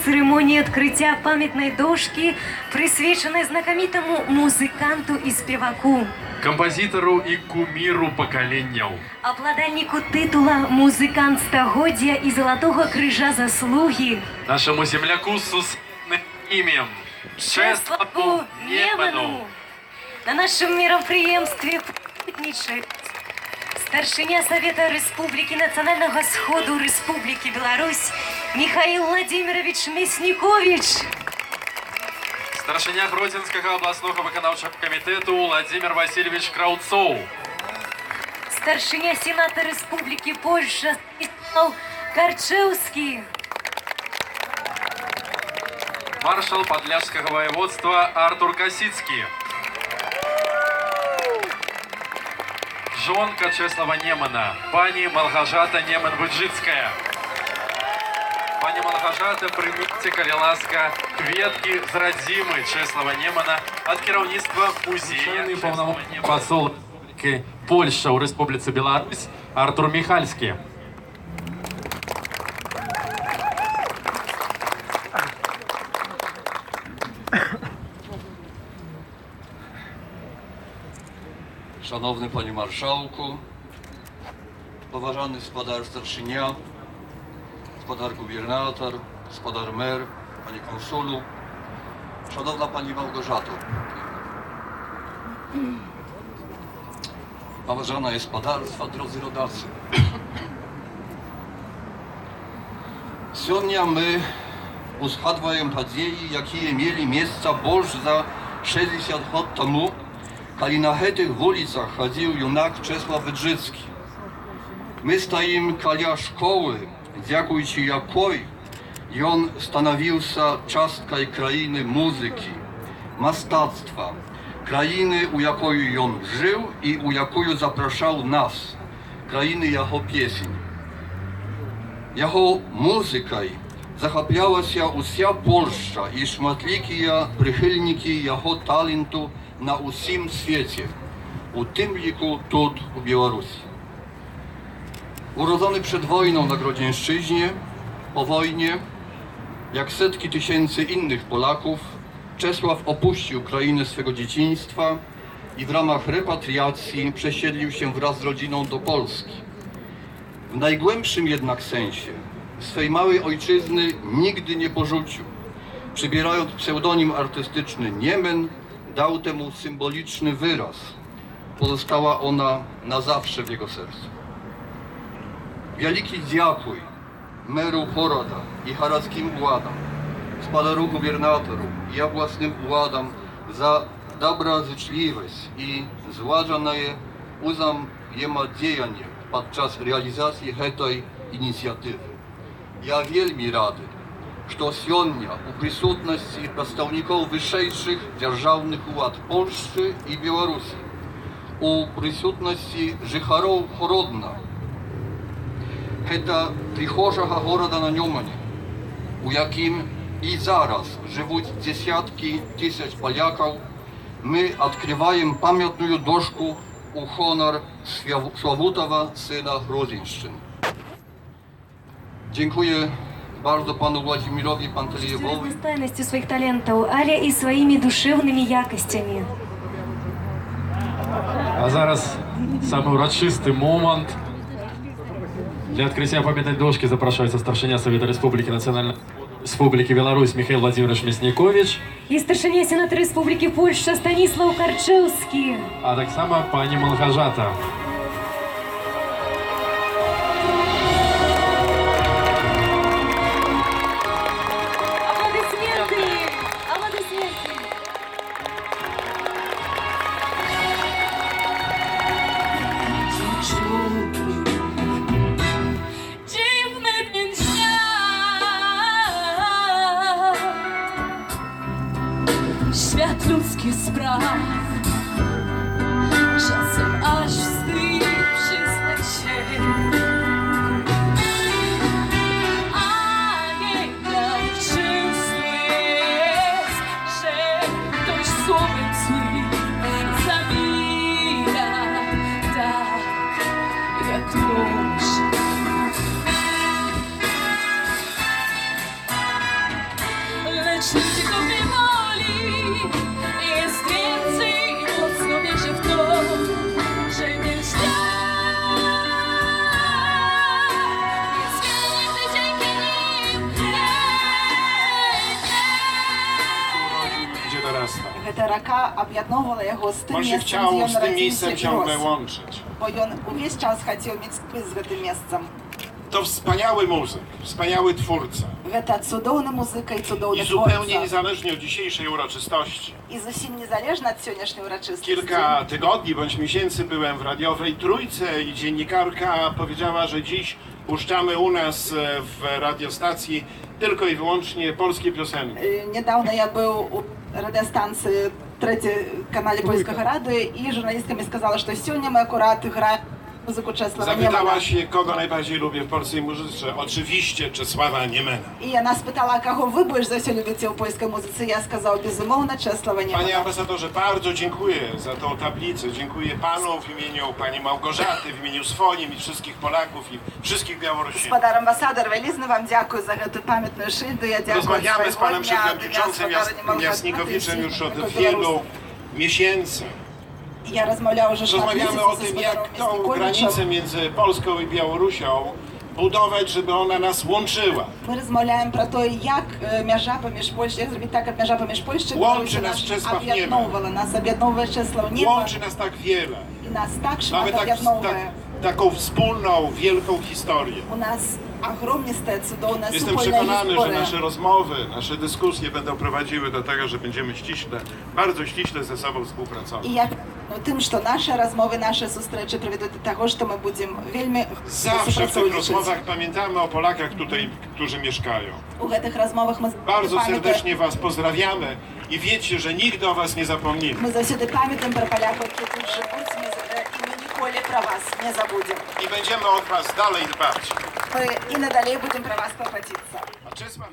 церемонии открытия памятной дошки, присвяченной знакомитому музыканту и спеваку, композитору и кумиру поколенняў, обладальнику титула «Музыкант стагоддзя» и «Золотого крыжа заслуги», нашему земляку с усным именем Чеславу Неману. На нашем мероприемстве присутнічаюць старшыня Совета Республики Национального Сходу Республики Беларусь Михаил Владимирович Мясникович, Старшыня Гродзенскага областного выканаўчага комитету Владимир Васильевич Краўцоў, старшыня Сената Республики Польша Станислав Карчевский, маршал Подляшского воеводства Артур Косицкий, жонка Чеслава Немана, пани Малгажата Неман-Выджицкая. Пані Малгажата, прийміть, калі ласка, кветкі з радзімы Чеслава Немана ад кіраўніцтва музея паўнамоцны пасол Польша ў Рэспубліцы Беларусь Артур Міхальскі. Szanowny Panie Marszałku, poważany Gospodar Starszynia, Gospodar Gubernator, Gospodar Mer, Panie Konsulu, Szanowna Pani Małgorzato, poważana jest Gospodarstwa, drodzy rodacy. Сегодня мы узгадываем події, які mieli miejsca больше за 60 lat temu, kiedy na tych ulicach chodził junak Czesław Wydrzycki. My stoimy koło szkoły, dziękując jakiej on stanowił się częstką krainy muzyki, mastactwa, krainy, u jakiej on żył i u jakiej zapraszał nas, krainy jego pieśń. Jego muzyką zachapiała się usia Polska i szmatlikie przychylniki jego talentu na усім świecie, u tym liku тут, u Białorusi. Urodzony przed wojną na Grodzieńszczyźnie, po wojnie, jak setki tysięcy innych Polaków, Czesław opuścił krainę swego dzieciństwa i w ramach repatriacji przesiedlił się wraz z rodziną do Polski. W najgłębszym jednak sensie swej małej ojczyzny nigdy nie porzucił, przybierając pseudonim artystyczny Niemen, dał temu symboliczny wyraz. Pozostała ona na zawsze w jego sercu. Wielki dziękuj meru Horoda i harackim władam, gospodaru gubernatorów i ja własnym władam za dobrozyczliwość i złożone uzam jema dziejanie podczas realizacji tej inicjatywy. Ja wielmi rady, что сегодня у присутности представников высших державных влад Польши и Беларуси, у присутности жихаров Хородна, это прихожего города на Немане, у яким и зараз живут десятки тысяч поляков, мы открываем памятную дошку у honor Sławutого syna Grodzinszczyny. Dziękuję bardzo panu Władimirowi Pantelejewowi. Достойностью своих талентов, але и своими душевными якостями. А зараз самый урочисты момент. Для открытия памятной дошки запрашивается старшыня Совета Республики Национальной Республики Беларусь Михаил Владимирович Мясникович. И старшыня Сената Республики Польша Станислав Карчевский. А так само пани Малгажата. Świat ludzkich spraw, czasem aż wstyd przyznać się, a jednak często jest, że ktoś słowem złym zabija tak jak nóż. Ślubczyków nie boli. Jest więcej i mocno wierzę w to, że nie źle. Jest piękny dzięki nim. Gdzie dorasta. Гэта рака аб'ядноўвала яго з тым On się месцам, chciał дзе ён z tym нарадзіўся miejscem і ciągle рос. łączyć. Бо ён увесь час хацеў мець спіс з гэтым месцам. To wspaniały muzyk, wspaniały twórca. Гэта цудоўны музыка і цудоўны I zupełnie творца. niezależnie od dzisiejszej uroczystości. І зусім незалежна ад сённяшняй урачыстасці. Kilka tygodni bądź miesięcy byłem w radiowej Trójce i dziennikarka powiedziała, że dziś puszczamy u nas w radiostacji tylko i wyłącznie polskie piosenki. Нядаўна я быў у радыёстанцыі трэцяй канале польскага рады і журналісткамі сказала, што сёння мы акурат граем музыку Czesława Niemana. Zapytała się, kogo najbardziej lubię w polskiej muzyce. Oczywiście Czesława Niemena. І яна спытала, каго вы больш за ўсё любіце ў польскай музыцы. Я сказаў, безумоўна, Czesława Panie Niemana. ambasadorze, bardzo dziękuję za tą tablicę. Dziękuję panu w imieniu pani Małgorzaty, w imieniu swoim i wszystkich Polaków i wszystkich Białorusin. Господар амбасадар, вялізна вам дзякую за гэтую памятную шыльду. Я дзякую Rozmawiamy z panem свайго імя, przewodniczącym gospodarza Jasnikowiczem już od jako wielu Białorus. miesięcy. Я размаўляў уже шмат Rozmawiamy месяцаў o са tym, спадаром jak tą granicę Мяснікowічам. między Polską i Białorusią budować, żeby ona nas łączyła. Мы размаўляем пра тое, як мяжа паміж Польшчай, як зрабіць так, каб мяжа паміж Польшчай і Łączy Беларусю nas Czesław аб'ядноўвала, нас аб'ядноўвае Czesław Niema Łączy nas tak wiele. і нас так шмат Mamy аб'ядноўвае. taką wspólną, wielką historię. У нас агромністая, цудоўная Jestem супольная przekonany, że гісторыя. nasze rozmowy, nasze dyskusje będą prowadziły do tego, że będziemy bardzo ściśle ze sobą współpracować. І я тым, што нашы размовы, нашы сустрэчы прывядуць да таго, што мы будзем вельмі Zawsze w tych супрацоўнічаць. rozmowach pamiętamy o Polakach tutaj, którzy mieszkają. У гэтых размовах мы Bardzo памятаем- serdecznie Was pozdrawiamy i wiecie, że nigdy o Was nie zapomnimy. Мы заўсёды памятаем пра палякаў, які тут жывуць, і мы ніколі пра вас не забудзем. I będziemy o Was dalej dbać. Мы і надалей будзем пра вас клапаціцца. A Czesław